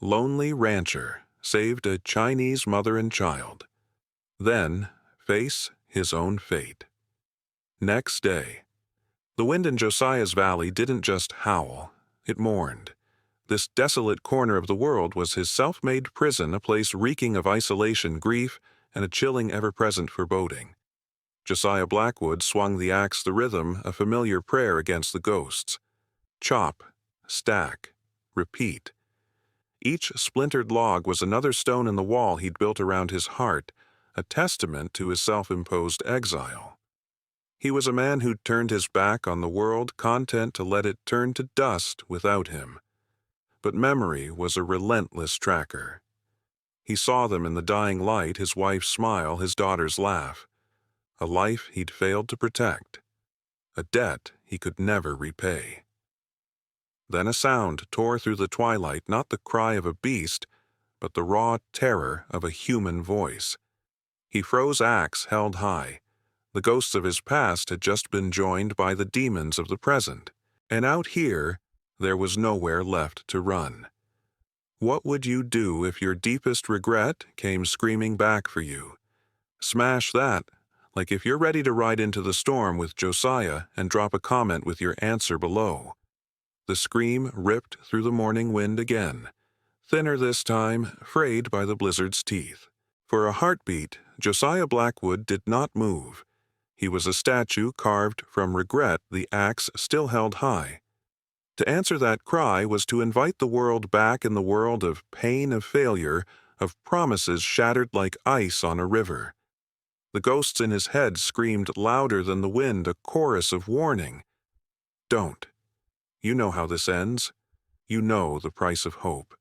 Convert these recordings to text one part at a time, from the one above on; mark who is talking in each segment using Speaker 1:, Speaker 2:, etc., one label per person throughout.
Speaker 1: Lonely rancher saved a Chinese mother and child. Then face his own fate. Next day. The wind in Josiah's valley didn't just howl, it mourned. This desolate corner of the world was his self-made prison, a place reeking of isolation, grief, and a chilling ever-present foreboding. Josiah Blackwood swung the axe, the rhythm, a familiar prayer against the ghosts. Chop, stack, repeat. Each splintered log was another stone in the wall he'd built around his heart, a testament to his self-imposed exile. He was a man who'd turned his back on the world, content to let it turn to dust without him. But memory was a relentless tracker. He saw them in the dying light, his wife's smile, his daughter's laugh. A life he'd failed to protect. A debt he could never repay. Then a sound tore through the twilight, not the cry of a beast, but the raw terror of a human voice. He froze, axe held high. The ghosts of his past had just been joined by the demons of the present, and out here there was nowhere left to run. What would you do if your deepest regret came screaming back for you? Smash that, like if you're ready to ride into the storm with Josiah and drop a comment with your answer below. The scream ripped through the morning wind again, thinner this time, frayed by the blizzard's teeth. For a heartbeat, Josiah Blackwood did not move. He was a statue carved from regret, the axe still held high. To answer that cry was to invite the world back in the world of pain, of failure, of promises shattered like ice on a river. The ghosts in his head screamed louder than the wind, a chorus of warning. Don't. You know how this ends. You know the price of hope.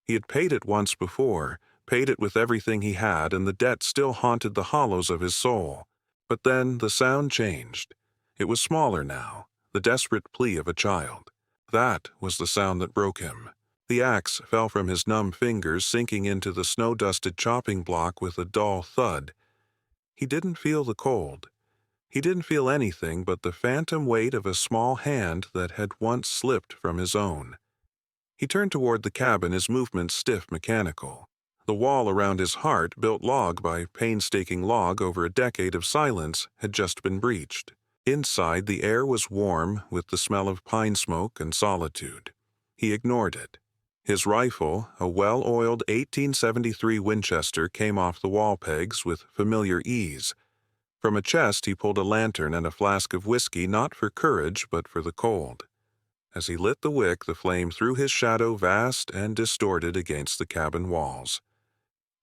Speaker 1: He had paid it once before, paid it with everything he had, and the debt still haunted the hollows of his soul. But then the sound changed. It was smaller now, the desperate plea of a child. That was the sound that broke him. The axe fell from his numb fingers, sinking into the snow-dusted chopping block with a dull thud. He didn't feel the cold. He didn't feel anything but the phantom weight of a small hand that had once slipped from his own. He turned toward the cabin, his movements stiff, mechanical. The wall around his heart, built log by painstaking log over a decade of silence, had just been breached. Inside, the air was warm with the smell of pine smoke and solitude. He ignored it. His rifle, a well-oiled 1873 Winchester, came off the wall pegs with familiar ease. From a chest he pulled a lantern and a flask of whiskey, not for courage but for the cold. As he lit the wick, the flame threw his shadow vast and distorted against the cabin walls.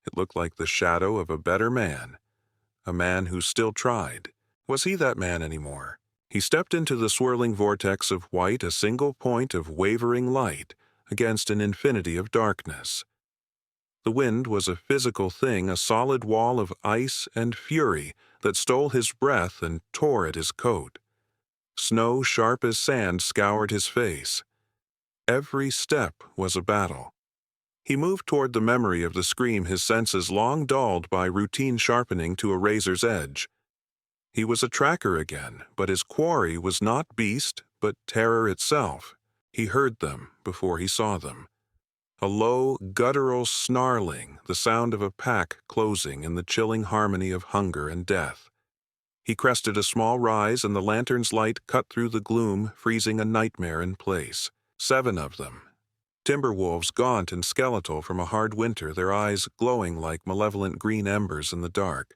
Speaker 1: It looked like the shadow of a better man, a man who still tried. Was he that man anymore? He stepped into the swirling vortex of white, a single point of wavering light against an infinity of darkness. The wind was a physical thing, a solid wall of ice and fury that stole his breath and tore at his coat. Snow sharp as sand scoured his face. Every step was a battle. He moved toward the memory of the scream, his senses long dulled by routine sharpening to a razor's edge. He was a tracker again, but his quarry was not beast, but terror itself. He heard them before he saw them. A low, guttural snarling, the sound of a pack closing in the chilling harmony of hunger and death. He crested a small rise, and the lantern's light cut through the gloom, freezing a nightmare in place. 7 of them. Timber wolves, gaunt and skeletal from a hard winter, their eyes glowing like malevolent green embers in the dark.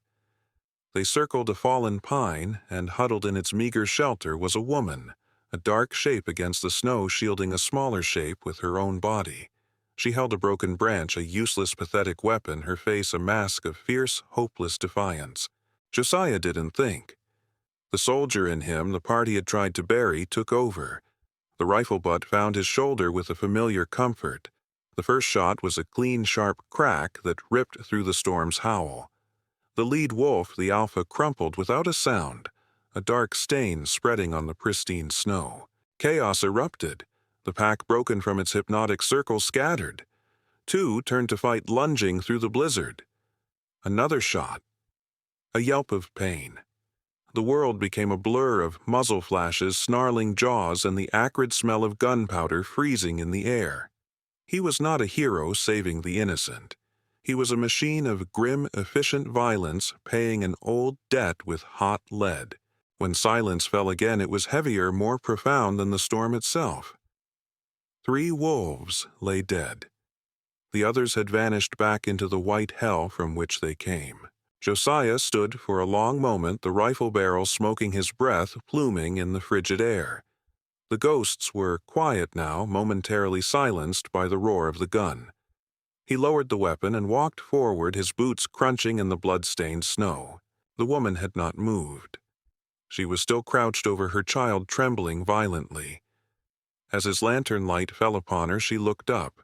Speaker 1: They circled a fallen pine, and huddled in its meager shelter was a woman, a dark shape against the snow shielding a smaller shape with her own body. She held a broken branch, a useless, pathetic weapon, her face a mask of fierce, hopeless defiance. Josiah didn't think. The soldier in him, the part he had tried to bury, took over. The rifle butt found his shoulder with a familiar comfort. The first shot was a clean, sharp crack that ripped through the storm's howl. The lead wolf, the alpha, crumpled without a sound, a dark stain spreading on the pristine snow. Chaos erupted. The pack, broken from its hypnotic circle, scattered. 2 turned to fight, lunging through the blizzard. Another shot. A yelp of pain. The world became a blur of muzzle flashes, snarling jaws, and the acrid smell of gunpowder freezing in the air. He was not a hero saving the innocent. He was a machine of grim, efficient violence, paying an old debt with hot lead. When silence fell again, it was heavier, more profound than the storm itself. 3 wolves lay dead. The others had vanished back into the white hell from which they came. Josiah stood for a long moment, the rifle barrel smoking his breath, pluming in the frigid air. The ghosts were quiet now, momentarily silenced by the roar of the gun. He lowered the weapon and walked forward, his boots crunching in the blood-stained snow. The woman had not moved. She was still crouched over her child, trembling violently. As his lantern light fell upon her, she looked up.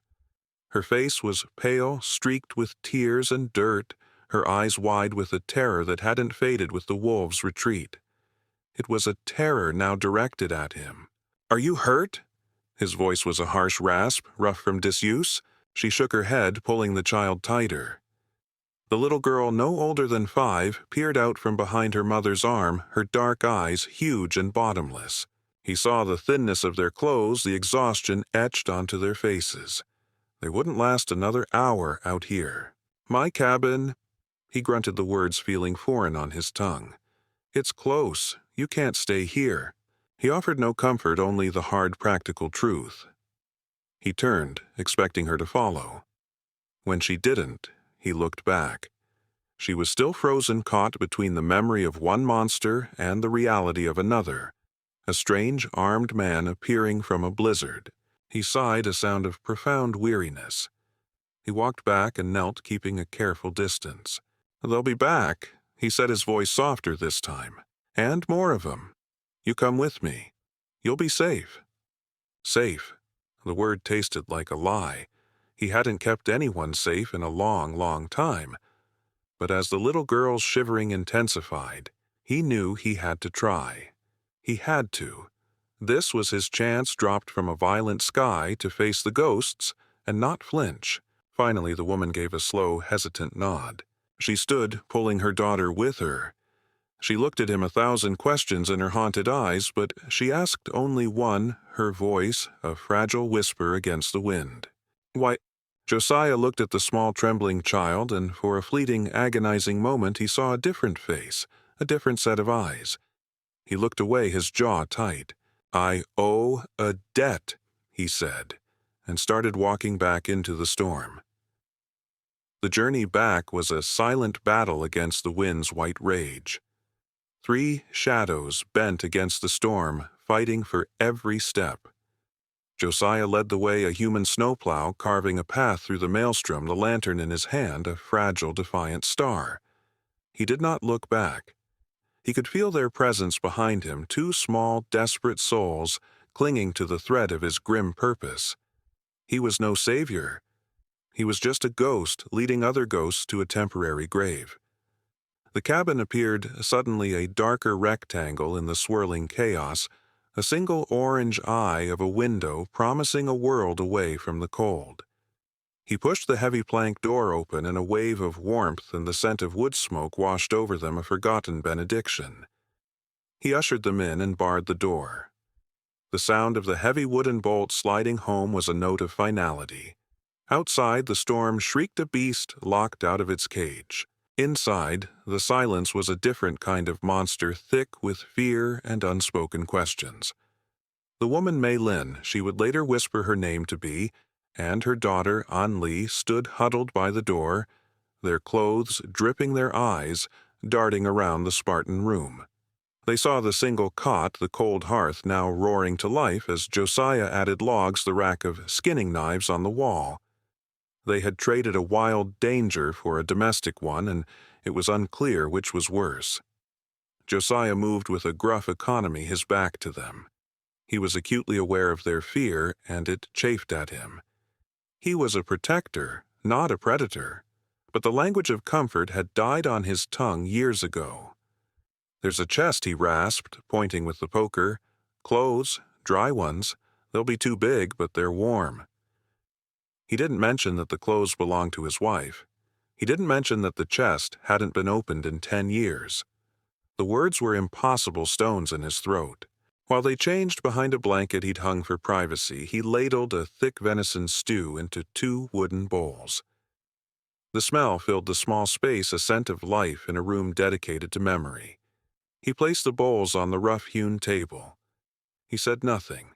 Speaker 1: Her face was pale, streaked with tears and dirt, her eyes wide with a terror that hadn't faded with the wolves' retreat. It was a terror now directed at him. "Are you hurt?" His voice was a harsh rasp, rough from disuse. She shook her head, pulling the child tighter. The little girl, no older than 5, peered out from behind her mother's arm, her dark eyes huge and bottomless. He saw the thinness of their clothes, the exhaustion etched onto their faces. They wouldn't last another hour out here. "My cabin," he grunted the words, feeling foreign on his tongue. "It's close. You can't stay here." He offered no comfort, only the hard practical truth. He turned, expecting her to follow. When she didn't, he looked back. She was still frozen, caught between the memory of one monster and the reality of another, a strange armed man appearing from a blizzard. He sighed, a sound of profound weariness. He walked back and knelt, keeping a careful distance. "They'll be back," he said, his voice softer this time. "And more of them. You come with me. You'll be safe." Safe. The word tasted like a lie. He hadn't kept anyone safe in a long, long time. But as the little girl's shivering intensified, he knew he had to try. He had to. This was his chance, dropped from a violent sky, to face the ghosts and not flinch. Finally, the woman gave a slow, hesitant nod. She stood, pulling her daughter with her. She looked at him, 1,000 questions in her haunted eyes, but she asked only one, her voice a fragile whisper against the wind. "Why?" Josiah looked at the small, trembling child, and for a fleeting, agonizing moment he saw a different face, a different set of eyes. He looked away, his jaw tight. "I owe a debt," he said, and started walking back into the storm. The journey back was a silent battle against the wind's white rage. 3 shadows bent against the storm, fighting for every step. Josiah led the way, a human snowplow carving a path through the maelstrom, the lantern in his hand, a fragile, defiant star. He did not look back. He could feel their presence behind him, 2 small, desperate souls clinging to the thread of his grim purpose. He was no savior. He was just a ghost leading other ghosts to a temporary grave. The cabin appeared suddenly a darker rectangle in the swirling chaos, a single orange eye of a window promising a world away from the cold. He pushed the heavy plank door open, and a wave of warmth and the scent of wood smoke washed over them, a forgotten benediction. He ushered them in and barred the door. The sound of the heavy wooden bolt sliding home was a note of finality. Outside, the storm shrieked, a beast locked out of its cage. Inside, the silence was a different kind of monster, thick with fear and unspoken questions. The woman Mei Lin, she would later whisper her name to be, and her daughter An Li stood huddled by the door, their clothes dripping, their eyes darting around the Spartan room. They saw the single cot, the cold hearth now roaring to life as Josiah added logs, the rack of skinning knives on the wall. They had traded a wild danger for a domestic one, and it was unclear which was worse. Josiah moved with a gruff economy, his back to them. He was acutely aware of their fear, and it chafed at him. He was a protector, not a predator, but the language of comfort had died on his tongue years ago. "There's a chest," he rasped, pointing with the poker. "Clothes, dry ones. They'll be too big, but they're warm." He didn't mention that the clothes belonged to his wife. He didn't mention that the chest hadn't been opened in 10 years. The words were impossible stones in his throat. While they changed behind a blanket he'd hung for privacy, he ladled a thick venison stew into 2 wooden bowls. The smell filled the small space, a scent of life in a room dedicated to memory. He placed the bowls on the rough-hewn table. He said nothing.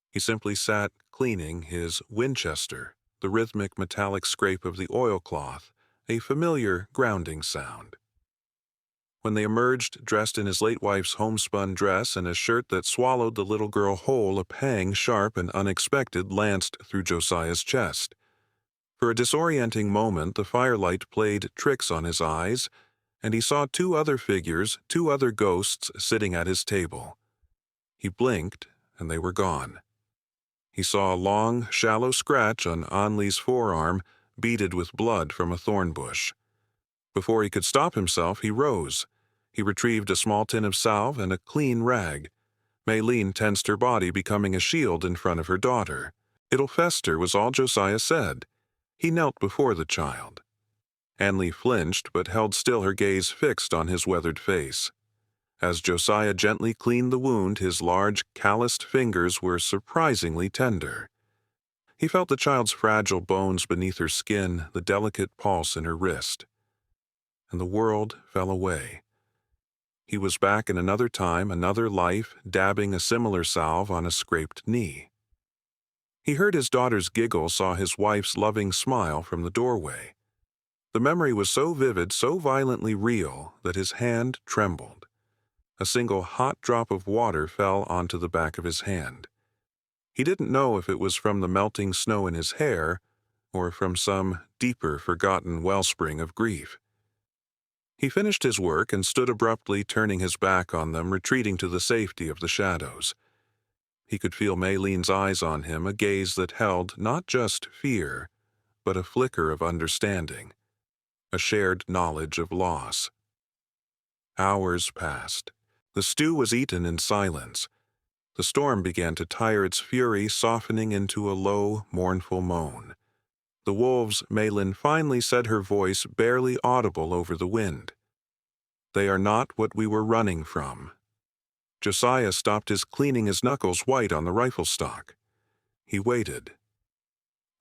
Speaker 1: He simply sat cleaning his Winchester, the rhythmic metallic scrape of the oilcloth, a familiar grounding sound. When they emerged, dressed in his late wife's homespun dress and a shirt that swallowed the little girl whole, a pang sharp and unexpected lanced through Josiah's chest. For a disorienting moment, the firelight played tricks on his eyes, and he saw 2 other figures, 2 other ghosts sitting at his table. He blinked, and they were gone. He saw a long, shallow scratch on Anli's forearm, beaded with blood from a thorn bush. Before he could stop himself, he rose. He retrieved a small tin of salve and a clean rag. Maylene tensed her body, becoming a shield in front of her daughter. "It'll fester," was all Josiah said. He knelt before the child. Anli flinched, but held still, her gaze fixed on his weathered face. As Josiah gently cleaned the wound, his large, calloused fingers were surprisingly tender. He felt the child's fragile bones beneath her skin, the delicate pulse in her wrist. And the world fell away. He was back in another time, another life, dabbing a similar salve on a scraped knee. He heard his daughter's giggle, saw his wife's loving smile from the doorway. The memory was so vivid, so violently real, that his hand trembled. A single hot drop of water fell onto the back of his hand. He didn't know if it was from the melting snow in his hair or from some deeper, forgotten wellspring of grief. He finished his work and stood abruptly, turning his back on them, retreating to the safety of the shadows. He could feel Maylene's eyes on him, a gaze that held not just fear, but a flicker of understanding, a shared knowledge of loss. Hours passed. The stew was eaten in silence. The storm began to tire its fury, softening into a low, mournful moan. The wolves, Maylene finally said, her voice barely audible over the wind. "They are not what we were running from." Josiah stopped cleaning his knuckles white on the rifle stock. He waited.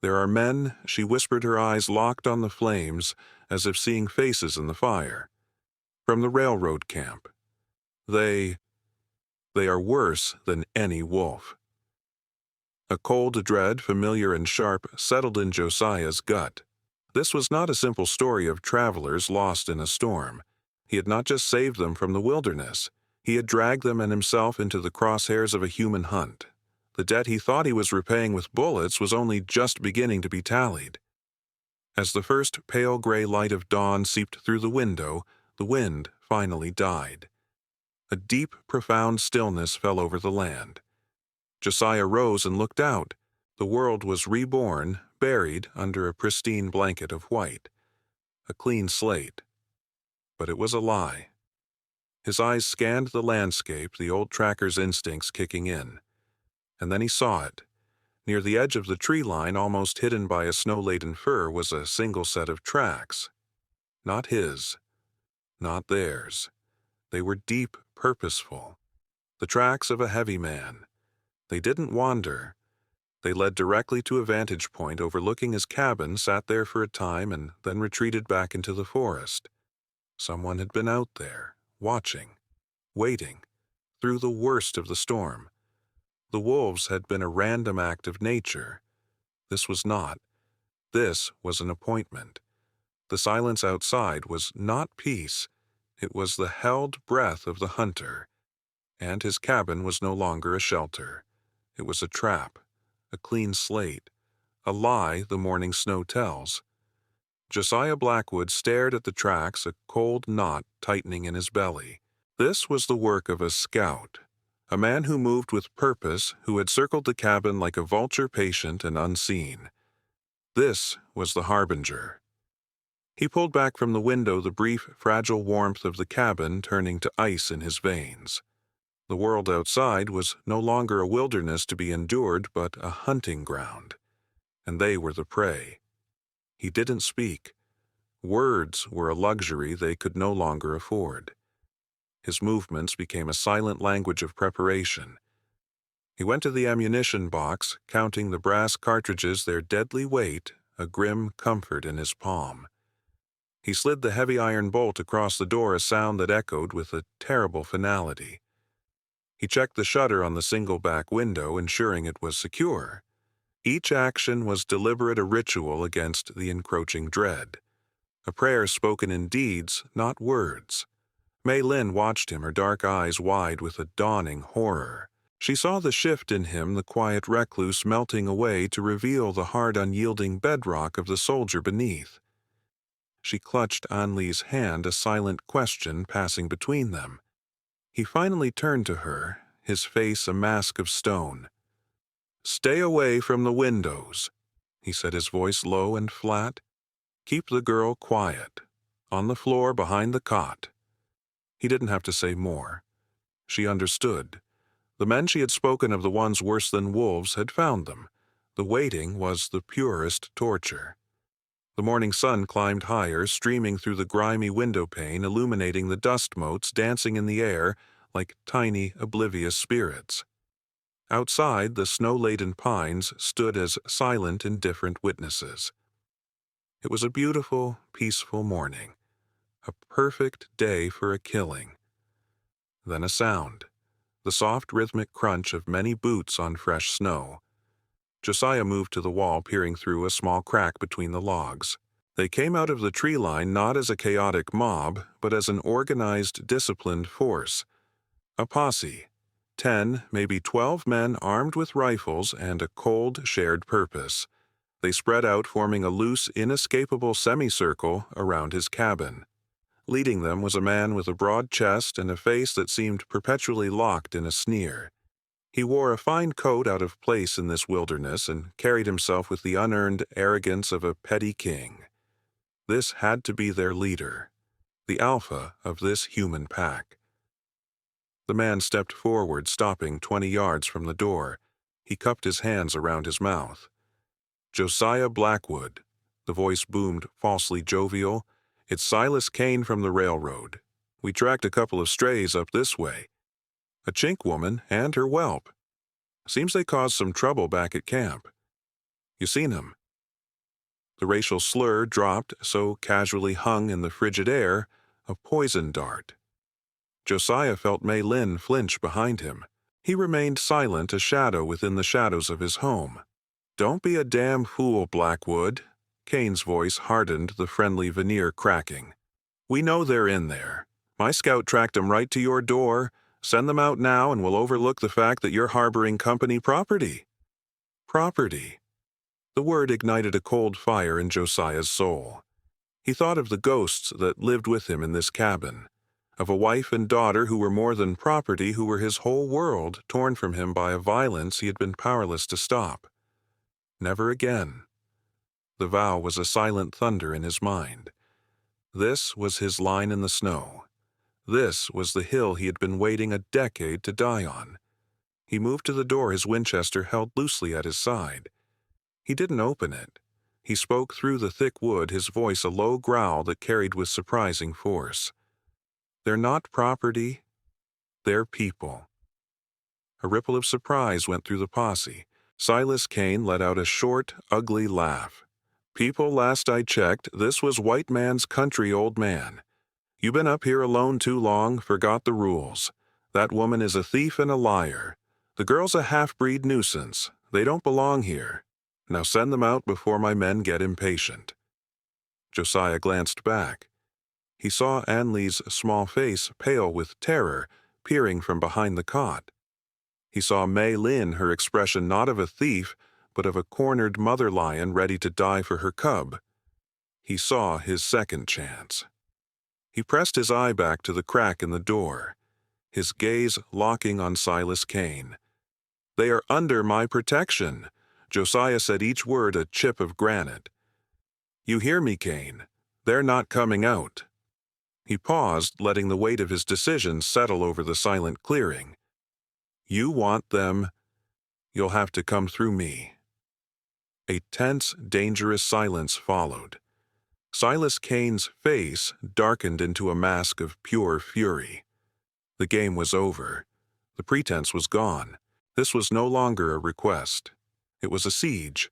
Speaker 1: "There are men," she whispered, her eyes locked on the flames, as if seeing faces in the fire. "From the railroad camp. They are worse than any wolf." A cold dread, familiar and sharp, settled in Josiah's gut. This was not a simple story of travelers lost in a storm. He had not just saved them from the wilderness. He had dragged them and himself into the crosshairs of a human hunt. The debt he thought he was repaying with bullets was only just beginning to be tallied. As the first pale gray light of dawn seeped through the window, the wind finally died. A deep, profound stillness fell over the land. Josiah rose and looked out. The world was reborn, buried under a pristine blanket of white. A clean slate. But it was a lie. His eyes scanned the landscape, the old tracker's instincts kicking in. And then he saw it. Near the edge of the tree line, almost hidden by a snow-laden fir, was a single set of tracks. Not his. Not theirs. They were deep, purposeful. The tracks of a heavy man. They didn't wander. They led directly to a vantage point overlooking his cabin, sat there for a time, and then retreated back into the forest. Someone had been out there, watching, waiting, through the worst of the storm. The wolves had been a random act of nature. This was not. This was an appointment. The silence outside was not peace. It was the held breath of the hunter. And his cabin was no longer a shelter. It was a trap, a clean slate, a lie the morning snow tells. Josiah Blackwood stared at the tracks, a cold knot tightening in his belly. This was the work of a scout, a man who moved with purpose, who had circled the cabin like a vulture, patient and unseen. This was the harbinger. He pulled back from the window, the brief, fragile warmth of the cabin turning to ice in his veins. The world outside was no longer a wilderness to be endured, but a hunting ground. And they were the prey. He didn't speak. Words were a luxury they could no longer afford. His movements became a silent language of preparation. He went to the ammunition box, counting the brass cartridges, their deadly weight, a grim comfort in his palm. He slid the heavy iron bolt across the door, a sound that echoed with a terrible finality. He checked the shutter on the single back window, ensuring it was secure. Each action was deliberate, a ritual against the encroaching dread. A prayer spoken in deeds, not words. Mei Lin watched him, her dark eyes wide with a dawning horror. She saw the shift in him, the quiet recluse melting away to reveal the hard, unyielding bedrock of the soldier beneath. She clutched An Li's hand, a silent question passing between them. He finally turned to her, his face a mask of stone. "Stay away from the windows," he said, his voice low and flat. "Keep the girl quiet. On the floor behind the cot." He didn't have to say more. She understood. The men she had spoken of, the ones worse than wolves, had found them. The waiting was the purest torture. The morning sun climbed higher, streaming through the grimy window pane, illuminating the dust motes dancing in the air like tiny, oblivious spirits. Outside, the snow-laden pines stood as silent, indifferent witnesses. It was a beautiful, peaceful morning. A perfect day for a killing. Then a sound. The soft, rhythmic crunch of many boots on fresh snow. Josiah moved to the wall, peering through a small crack between the logs. They came out of the tree line not as a chaotic mob, but as an organized, disciplined force. A posse. 10, maybe 12 men armed with rifles and a cold, shared purpose. They spread out, forming a loose, inescapable semicircle around his cabin. Leading them was a man with a broad chest and a face that seemed perpetually locked in a sneer. He wore a fine coat out of place in this wilderness and carried himself with the unearned arrogance of a petty king. This had to be their leader, the alpha of this human pack. The man stepped forward, stopping 20 yards from the door. He cupped his hands around his mouth. "Josiah Blackwood," the voice boomed, falsely jovial. "It's Silas Kane from the railroad. We tracked a couple of strays up this way. A Chink woman and her whelp. Seems they caused some trouble back at camp. You seen 'em?" The racial slur dropped, so casually hung in the frigid air, a poison dart. Josiah felt Mei Lin flinch behind him. He remained silent, a shadow within the shadows of his home. "Don't be a damn fool, Blackwood." Kane's voice hardened, the friendly veneer cracking. "We know they're in there. My scout tracked them right to your door. Send them out now and we'll overlook the fact that you're harboring company property." Property. The word ignited a cold fire in Josiah's soul. He thought of the ghosts that lived with him in this cabin, of a wife and daughter who were more than property, who were his whole world, torn from him by a violence he had been powerless to stop. Never again. The vow was a silent thunder in his mind. This was his line in the snow. This was the hill he had been waiting a decade to die on. He moved to the door, his Winchester held loosely at his side. He didn't open it. He spoke through the thick wood, his voice a low growl that carried with surprising force. "They're not property. They're people." A ripple of surprise went through the posse. Silas Kane let out a short, ugly laugh. "People, last I checked, this was white man's country, old man. You been up here alone too long, forgot the rules. That woman is a thief and a liar. The girl's a half-breed nuisance. They don't belong here. Now send them out before my men get impatient." Josiah glanced back. He saw An Li's small face, pale with terror, peering from behind the cot. He saw Mei Lin, her expression not of a thief, but of a cornered mother lion ready to die for her cub. He saw his second chance. He pressed his eye back to the crack in the door, his gaze locking on Silas Kane. "They are under my protection." Josiah said each word a chip of granite. "You hear me, Kane? They're not coming out." He paused, letting the weight of his decision settle over the silent clearing. "You want them, you'll have to come through me." A tense, dangerous silence followed. Silas Kane's face darkened into a mask of pure fury. The game was over. The pretense was gone. This was no longer a request. It was a siege.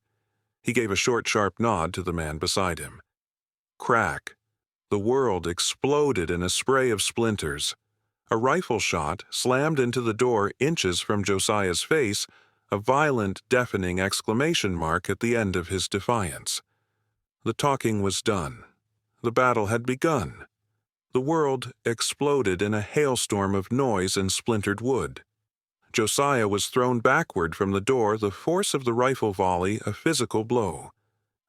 Speaker 1: He gave a short, sharp nod to the man beside him. Crack. The world exploded in a spray of splinters. A rifle shot slammed into the door inches from Josiah's face, a violent, deafening exclamation mark at the end of his defiance. The talking was done. The battle had begun. The world exploded in a hailstorm of noise and splintered wood. Josiah was thrown backward from the door, the force of the rifle volley a physical blow.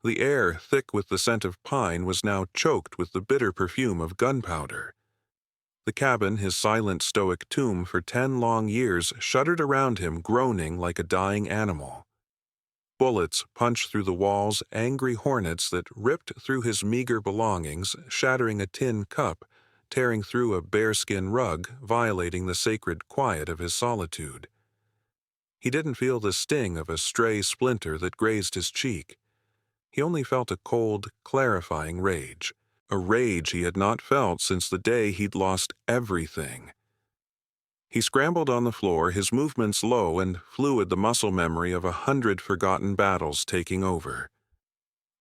Speaker 1: The air, thick with the scent of pine, was now choked with the bitter perfume of gunpowder. The cabin, his silent, stoic tomb for 10 long years, shuddered around him, groaning like a dying animal. Bullets punched through the walls, angry hornets that ripped through his meager belongings, shattering a tin cup, tearing through a bearskin rug, violating the sacred quiet of his solitude. He didn't feel the sting of a stray splinter that grazed his cheek. He only felt a cold, clarifying rage, a rage he had not felt since the day he'd lost everything. He scrambled on the floor, his movements low and fluid, the muscle memory of 100 forgotten battles taking over.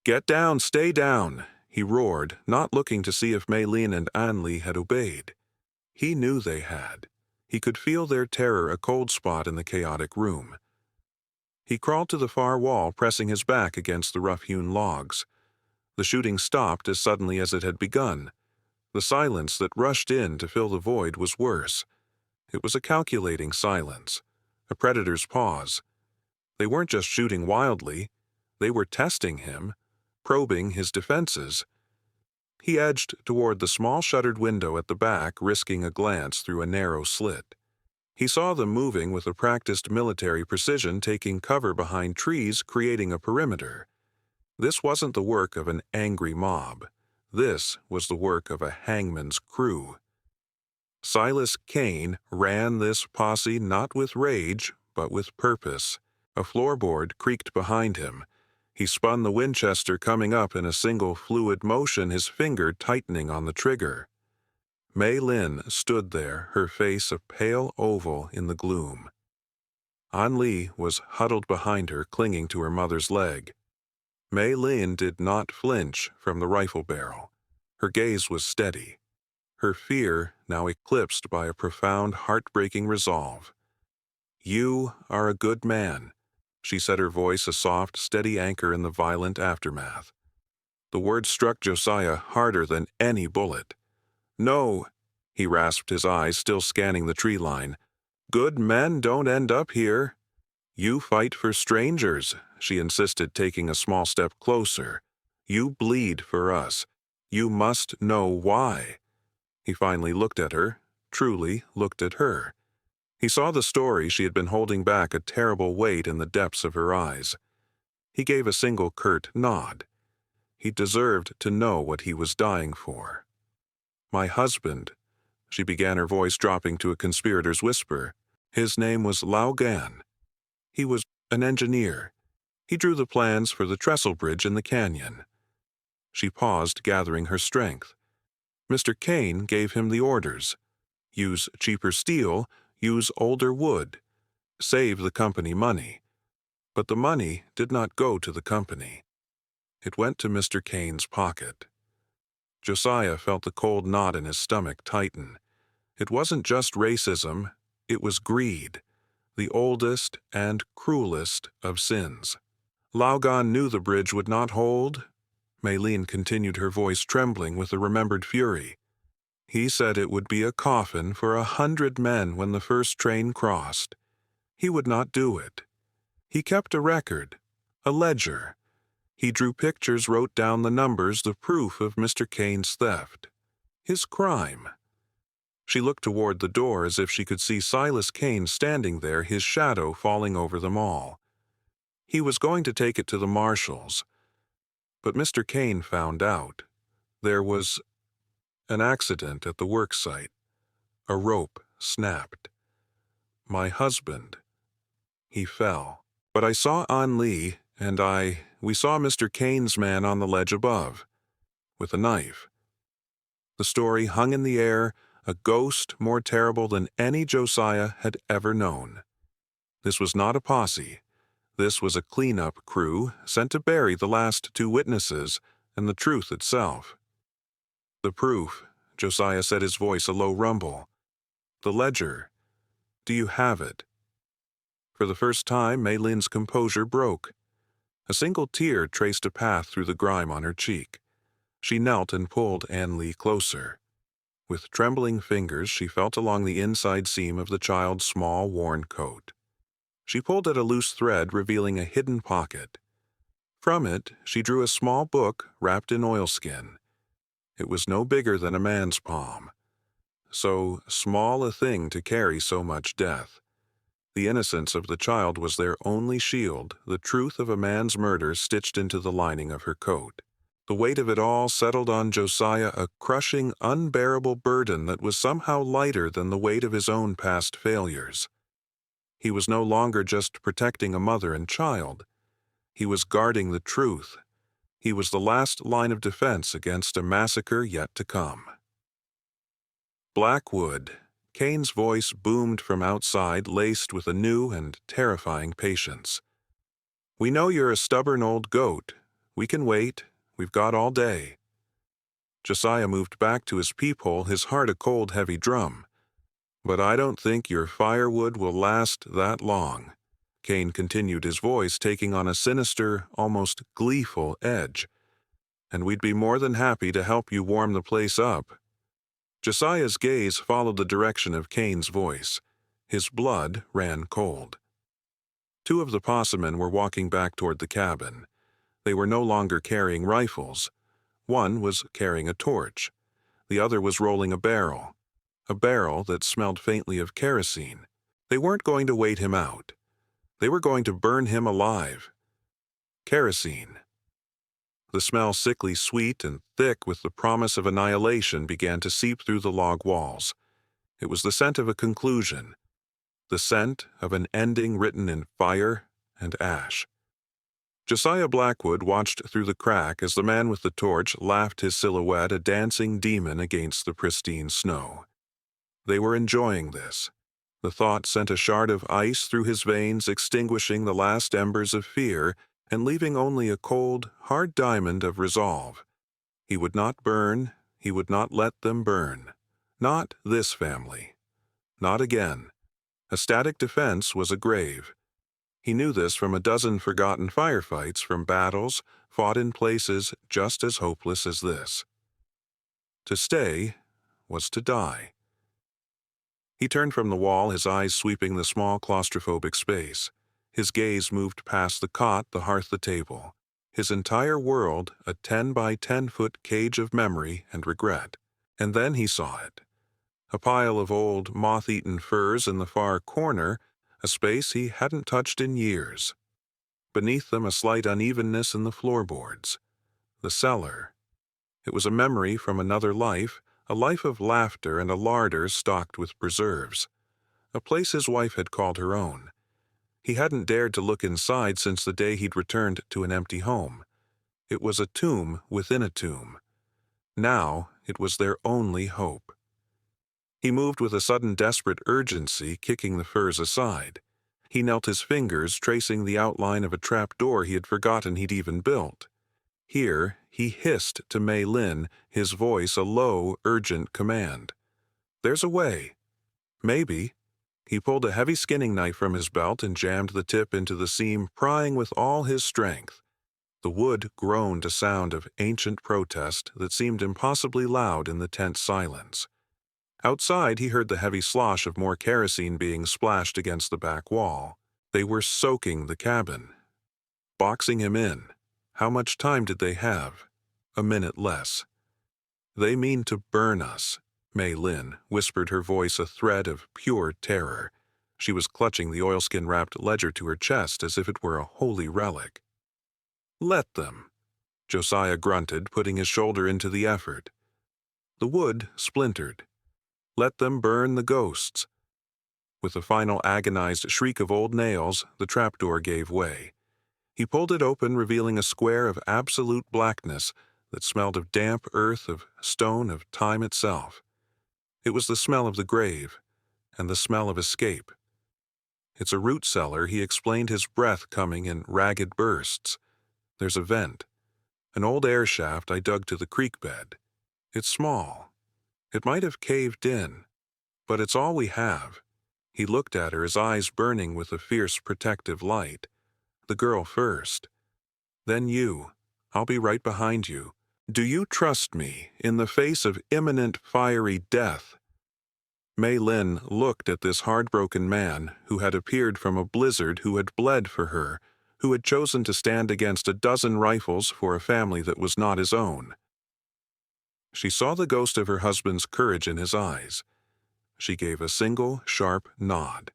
Speaker 1: "Get down, stay down," he roared, not looking to see if Maylene and Anli had obeyed. He knew they had. He could feel their terror, a cold spot in the chaotic room. He crawled to the far wall, pressing his back against the rough-hewn logs. The shooting stopped as suddenly as it had begun. The silence that rushed in to fill the void was worse. It was a calculating silence, a predator's pause. They weren't just shooting wildly. They were testing him, probing his defenses. He edged toward the small shuttered window at the back, risking a glance through a narrow slit. He saw them moving with a practiced military precision, taking cover behind trees, creating a perimeter. This wasn't the work of an angry mob. This was the work of a hangman's crew. Silas Kane ran this posse not with rage, but with purpose. A floorboard creaked behind him. He spun the Winchester, coming up in a single fluid motion, his finger tightening on the trigger. Maylin stood there, her face a pale oval in the gloom. Anli was huddled behind her, clinging to her mother's leg. Maylin did not flinch from the rifle barrel. Her gaze was steady, her fear now eclipsed by a profound, heartbreaking resolve. "You are a good man," she said, her voice a soft, steady anchor in the violent aftermath. The words struck Josiah harder than any bullet. "No," he rasped, his eyes still scanning the tree line. "Good men don't end up here." "You fight for strangers," she insisted, taking a small step closer. "You bleed for us. You must know why." He finally looked at her, truly looked at her. He saw the story she had been holding back, a terrible weight in the depths of her eyes. He gave a single curt nod. He deserved to know what he was dying for. "My husband," she began, her voice dropping to a conspirator's whisper. "His name was Lao Gan. He was an engineer. He drew the plans for the trestle bridge in the canyon." She paused, gathering her strength. "Mr. Kane gave him the orders. Use cheaper steel, use older wood. Save the company money." But the money did not go to the company. It went to Mr. Kane's pocket. Josiah felt the cold knot in his stomach tighten. It wasn't just racism, it was greed, the oldest and cruelest of sins. Lao Gan knew the bridge would not hold. Maylene continued, her voice trembling with a remembered fury. "He said it would be a coffin for 100 men when the first train crossed. He would not do it. He kept a record, a ledger. He drew pictures, wrote down the numbers, the proof of Mr. Kane's theft, his crime." She looked toward the door as if she could see Silas Kane standing there, his shadow falling over them all. He was going to take it to the marshals. But Mr. Kane found out. There was an accident at the work site. A rope snapped. My husband, he fell. But I saw Anli, and we saw Mr. Kane's man on the ledge above, with a knife. The story hung in the air, a ghost more terrible than any Josiah had ever known. This was not a posse. This was a cleanup crew sent to bury the last two witnesses and the truth itself. The proof, Josiah said, his voice a low rumble. The ledger. Do you have it? For the first time, Mei Lin's composure broke. A single tear traced a path through the grime on her cheek. She knelt and pulled Anne Lee closer. With trembling fingers, she felt along the inside seam of the child's small, worn coat. She pulled at a loose thread, revealing a hidden pocket. From it, she drew a small book wrapped in oilskin. It was no bigger than a man's palm. So small a thing to carry so much death. The innocence of the child was their only shield, the truth of a man's murder stitched into the lining of her coat. The weight of it all settled on Josiah, a crushing, unbearable burden that was somehow lighter than the weight of his own past failures. He was no longer just protecting a mother and child. He was guarding the truth. He was the last line of defense against a massacre yet to come. Blackwood. Kane's voice boomed from outside, laced with a new and terrifying patience. We know you're a stubborn old goat. We can wait. We've got all day. Josiah moved back to his peephole, his heart a cold, heavy drum. But I don't think your firewood will last that long. Kane continued, his voice taking on a sinister, almost gleeful edge. And we'd be more than happy to help you warm the place up. Josiah's gaze followed the direction of Kane's voice. His blood ran cold. Two of the possemen were walking back toward the cabin. They were no longer carrying rifles. One was carrying a torch. The other was rolling a barrel that smelled faintly of kerosene. They weren't going to wait him out. They were going to burn him alive. Kerosene. The smell, sickly sweet and thick with the promise of annihilation, began to seep through the log walls. It was the scent of a conclusion, the scent of an ending written in fire and ash. Josiah Blackwood watched through the crack as the man with the torch laughed, his silhouette a dancing demon against the pristine snow. They were enjoying this. The thought sent a shard of ice through his veins, extinguishing the last embers of fear and leaving only a cold, hard diamond of resolve. He would not burn, he would not let them burn. Not this family. Not again. A static defense was a grave. He knew this from a dozen forgotten firefights, from battles fought in places just as hopeless as this. To stay was to die. He turned from the wall, his eyes sweeping the small claustrophobic space. His gaze moved past the cot, the hearth, the table. His entire world a 10 by 10-foot cage of memory and regret. And then he saw it. A pile of old, moth-eaten furs in the far corner, a space he hadn't touched in years. Beneath them a slight unevenness in the floorboards. The cellar. It was a memory from another life, a life of laughter and a larder stocked with preserves. A place his wife had called her own. He hadn't dared to look inside since the day he'd returned to an empty home. It was a tomb within a tomb. Now it was their only hope. He moved with a sudden desperate urgency, kicking the furs aside. He knelt, his fingers tracing the outline of a trap door he had forgotten he'd even built. Here he hissed to Mei Lin, his voice a low, urgent command. There's a way. Maybe. He pulled a heavy skinning knife from his belt and jammed the tip into the seam, prying with all his strength. The wood groaned, a sound of ancient protest that seemed impossibly loud in the tense silence. Outside, he heard the heavy slosh of more kerosene being splashed against the back wall. They were soaking the cabin. Boxing him in. How much time did they have? A minute less. They mean to burn us, Mei Lin whispered, her voice a thread of pure terror. She was clutching the oilskin-wrapped ledger to her chest as if it were a holy relic. Let them, Josiah grunted, putting his shoulder into the effort. The wood splintered. Let them burn the ghosts. With a final agonized shriek of old nails, the trapdoor gave way. He pulled it open, revealing a square of absolute blackness that smelled of damp earth, of stone, of time itself. It was the smell of the grave, and the smell of escape. It's a root cellar, he explained, his breath coming in ragged bursts. There's a vent. An old air shaft I dug to the creek bed. It's small. It might have caved in, but it's all we have. He looked at her, his eyes burning with a fierce protective light. The girl first. Then you. I'll be right behind you. Do you trust me in the face of imminent fiery death? Mei Lin looked at this heartbroken man who had appeared from a blizzard, who had bled for her, who had chosen to stand against a dozen rifles for a family that was not his own. She saw the ghost of her husband's courage in his eyes. She gave a single, sharp nod.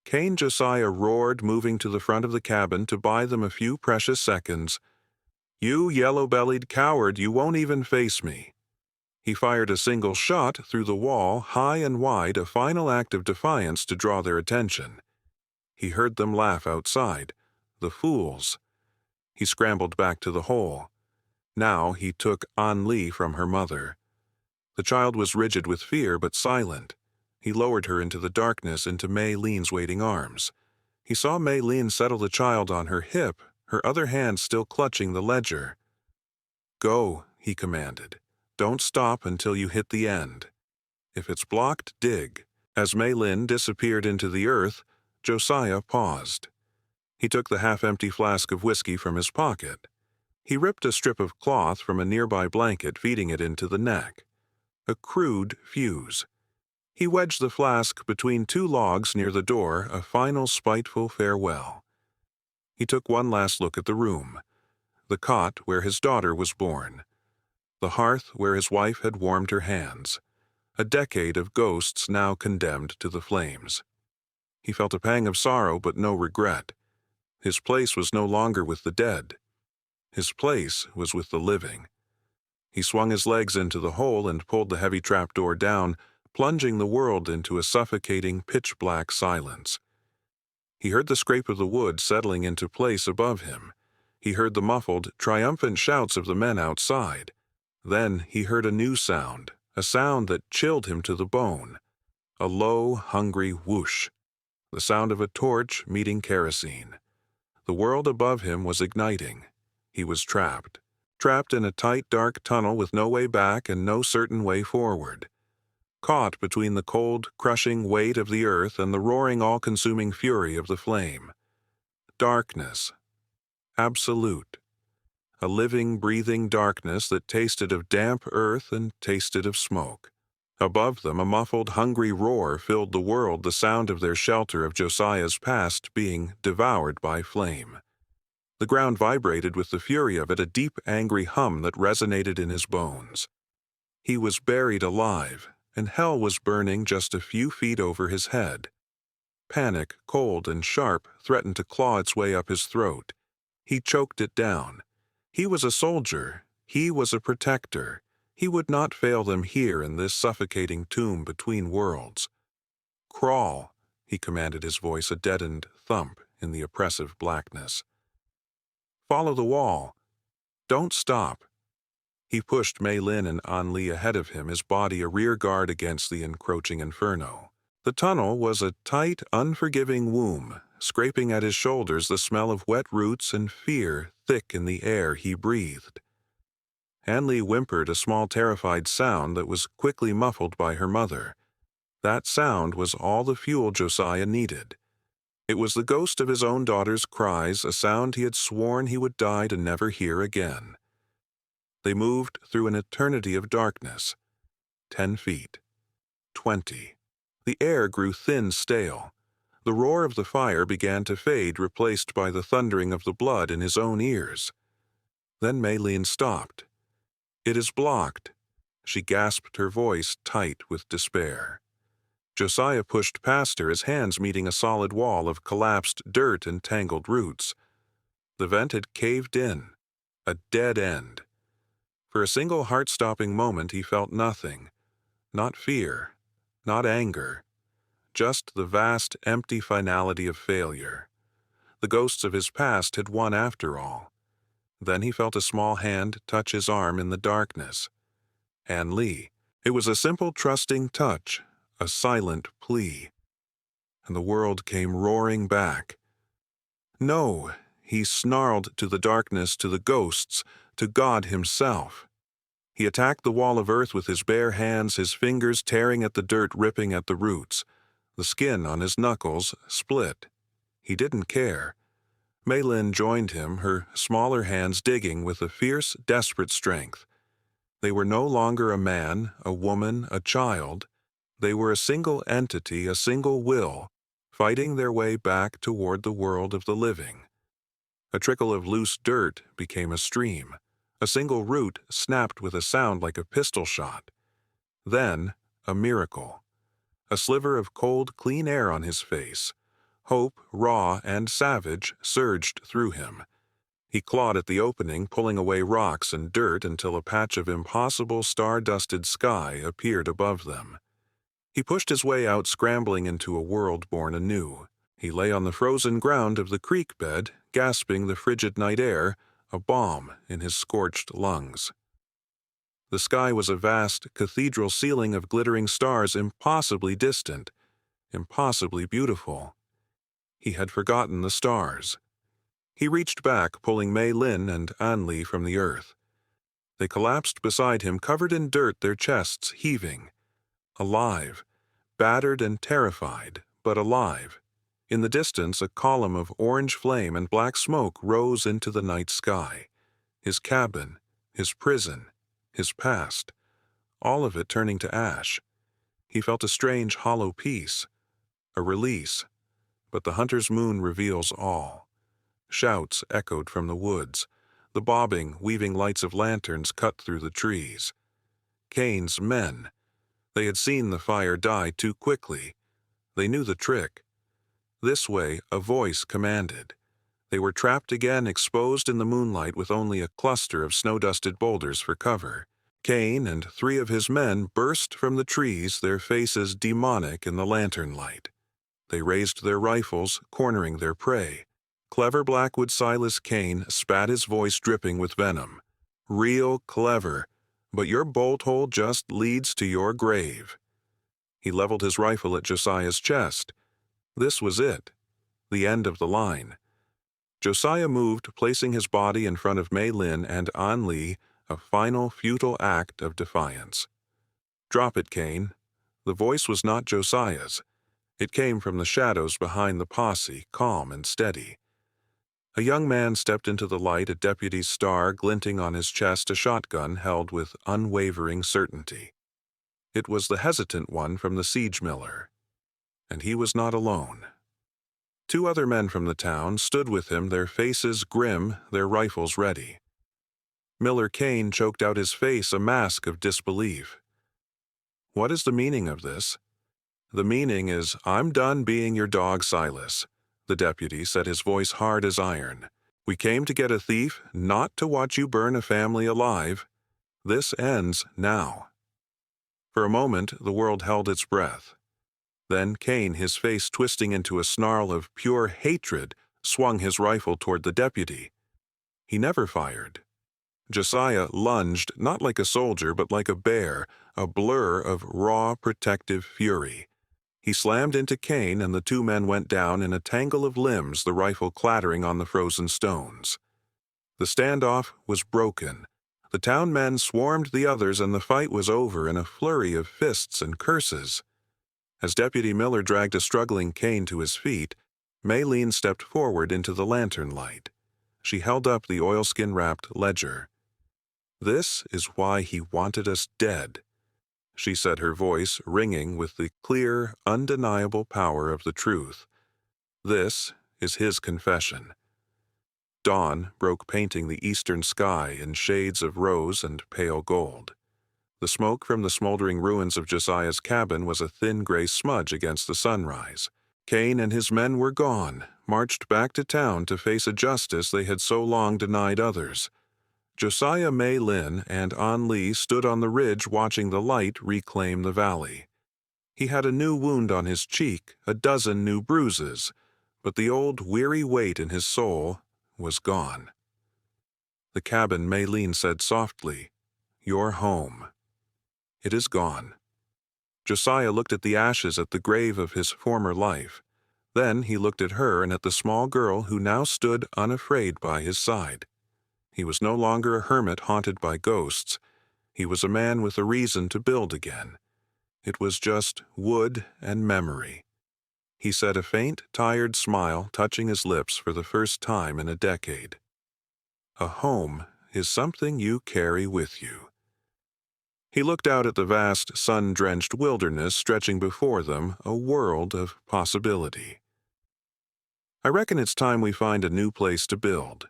Speaker 1: Cain Josiah roared, moving to the front of the cabin to buy them a few precious seconds. You yellow-bellied coward, you won't even face me. He fired a single shot through the wall, high and wide, a final act of defiance to draw their attention. He heard them laugh outside. The fools. He scrambled back to the hole. Now he took An Li from her mother. The child was rigid with fear but silent. He lowered her into the darkness, into Mei Lin's waiting arms. He saw Mei Lin settle the child on her hip, her other hand still clutching the ledger. Go, he commanded. Don't stop until you hit the end. If it's blocked, dig. As Mei Lin disappeared into the earth, Josiah paused. He took the half-empty flask of whiskey from his pocket. He ripped a strip of cloth from a nearby blanket, feeding it into the neck. A crude fuse. He wedged the flask between two logs near the door, a final spiteful farewell. He took one last look at the room. The cot where his daughter was born. The hearth where his wife had warmed her hands. A decade of ghosts now condemned to the flames. He felt a pang of sorrow but no regret. His place was no longer with the dead. His place was with the living. He swung his legs into the hole and pulled the heavy trapdoor down, plunging the world into a suffocating, pitch-black silence. He heard the scrape of the wood settling into place above him. He heard the muffled, triumphant shouts of the men outside. Then he heard a new sound, a sound that chilled him to the bone. A low, hungry whoosh. The sound of a torch meeting kerosene. The world above him was igniting. He was trapped. Trapped in a tight, dark tunnel with no way back and no certain way forward. Caught between the cold, crushing weight of the earth and the roaring, all-consuming fury of the flame. Darkness. Absolute. A living, breathing darkness that tasted of damp earth and tasted of smoke. Above them, a muffled, hungry roar filled the world, the sound of their shelter of Josiah's past being devoured by flame. The ground vibrated with the fury of it, a deep, angry hum that resonated in his bones. He was buried alive, and hell was burning just a few feet over his head. Panic, cold and sharp, threatened to claw its way up his throat. He choked it down. He was a soldier. He was a protector. He would not fail them here in this suffocating tomb between worlds. Crawl, he commanded, his voice a deadened thump in the oppressive blackness. Follow the wall. Don't stop. He pushed Mei Lin and An Li ahead of him, his body a rear guard against the encroaching inferno. The tunnel was a tight, unforgiving womb, scraping at his shoulders, the smell of wet roots and fear thick in the air he breathed. An Li whimpered, a small terrified sound that was quickly muffled by her mother. That sound was all the fuel Josiah needed. It was the ghost of his own daughter's cries, a sound he had sworn he would die to never hear again. They moved through an eternity of darkness. 10 feet. 20. The air grew thin, stale. The roar of the fire began to fade, replaced by the thundering of the blood in his own ears. Then Mei Lin stopped. It is blocked. She gasped, her voice tight with despair. Josiah pushed past her, his hands meeting a solid wall of collapsed dirt and tangled roots. The vent had caved in. A dead end. For a single heart-stopping moment he felt nothing. Not fear. Not anger. Just the vast, empty finality of failure. The ghosts of his past had won after all. Then he felt a small hand touch his arm in the darkness. An Li. It was a simple, trusting touch, a silent plea. and the world came roaring back. No, he snarled to the darkness, to the ghosts, to God himself. He attacked the wall of earth with his bare hands, his fingers tearing at the dirt, ripping at the roots. The skin on his knuckles split. He didn't care. Mei Lin joined him, her smaller hands digging with a fierce, desperate strength. They were no longer a man, a woman, a child. They were a single entity, a single will, fighting their way back toward the world of the living. A trickle of loose dirt became a stream. A single root snapped with a sound like a pistol shot. Then, a miracle. A sliver of cold, clean air on his face. Hope, raw and savage, surged through him. He clawed at the opening, pulling away rocks and dirt until a patch of impossible star-dusted sky appeared above them. He pushed his way out, scrambling into a world born anew. He lay on the frozen ground of the creek bed, gasping the frigid night air, a balm in his scorched lungs. The sky was a vast cathedral ceiling of glittering stars, impossibly distant, impossibly beautiful. He had forgotten the stars. He reached back, pulling Mei Lin and An Li from the earth. They collapsed beside him, covered in dirt, their chests heaving. Alive, battered and terrified, but alive. In the distance, a column of orange flame and black smoke rose into the night sky. His cabin, his prison, his past, all of it turning to ash. He felt a strange hollow peace, a release. But the hunter's moon reveals all. Shouts echoed from the woods. The bobbing, weaving lights of lanterns cut through the trees. Cain's men. They had seen the fire die too quickly. They knew the trick. This way, a voice commanded. They were trapped again, exposed in the moonlight with only a cluster of snow-dusted boulders for cover. Cain and 3 of his men burst from the trees, their faces demonic in the lantern light. They raised their rifles, cornering their prey. Clever Blackwood Silas Cain spat, his voice dripping with venom. Real clever, but your bolt hole just leads to your grave. He leveled his rifle at Josiah's chest. This was it, the end of the line. Josiah moved, placing his body in front of Mei Lin and An Li, a final futile act of defiance. Drop it, Cain. The voice was not Josiah's. It came from the shadows behind the posse, calm and steady. A young man stepped into the light, a deputy's star glinting on his chest, a shotgun held with unwavering certainty. It was the hesitant one from the siege miller. And he was not alone. 2 other men from the town stood with him, their faces grim, their rifles ready. Miller Cain choked out his face, a mask of disbelief. What is the meaning of this? The meaning is, I'm done being your dog, Silas. The deputy said, his voice hard as iron. We came to get a thief, not to watch you burn a family alive. This ends now. For a moment, the world held its breath. Then Cain, his face twisting into a snarl of pure hatred, swung his rifle toward the deputy. He never fired. Josiah lunged, not like a soldier, but like a bear, a blur of raw, protective fury. He slammed into Cain, and the 2 men went down in a tangle of limbs, the rifle clattering on the frozen stones. The standoff was broken. The town men swarmed the others, and the fight was over in a flurry of fists and curses. As Deputy Miller dragged a struggling Cain to his feet, Mei Lin stepped forward into the lantern light. She held up the oilskin-wrapped ledger. This is why he wanted us dead, she said, her voice ringing with the clear, undeniable power of the truth. This is his confession. Dawn broke, painting the eastern sky in shades of rose and pale gold. The smoke from the smoldering ruins of Josiah's cabin was a thin gray smudge against the sunrise. Cain and his men were gone, marched back to town to face a justice they had so long denied others. Josiah, Mei Lin, and An Li stood on the ridge watching the light reclaim the valley. He had a new wound on his cheek, a dozen new bruises, but the old weary weight in his soul was gone. The cabin, Mei Lin said softly, "Your home. It is gone." Josiah looked at the ashes at the grave of his former life. Then he looked at her and at the small girl who now stood unafraid by his side. He was no longer a hermit haunted by ghosts. He was a man with a reason to build again. It was just wood and memory. He said, a faint, tired smile touching his lips for the first time in a decade. A home is something you carry with you. He looked out at the vast, sun-drenched wilderness stretching before them, a world of possibility. I reckon it's time we find a new place to build.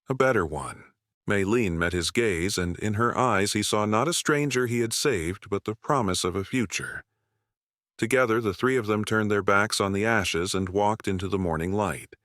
Speaker 1: A better one. Maylene met his gaze, and in her eyes he saw not a stranger he had saved, but the promise of a future. Together, the three of them turned their backs on the ashes and walked into the morning light.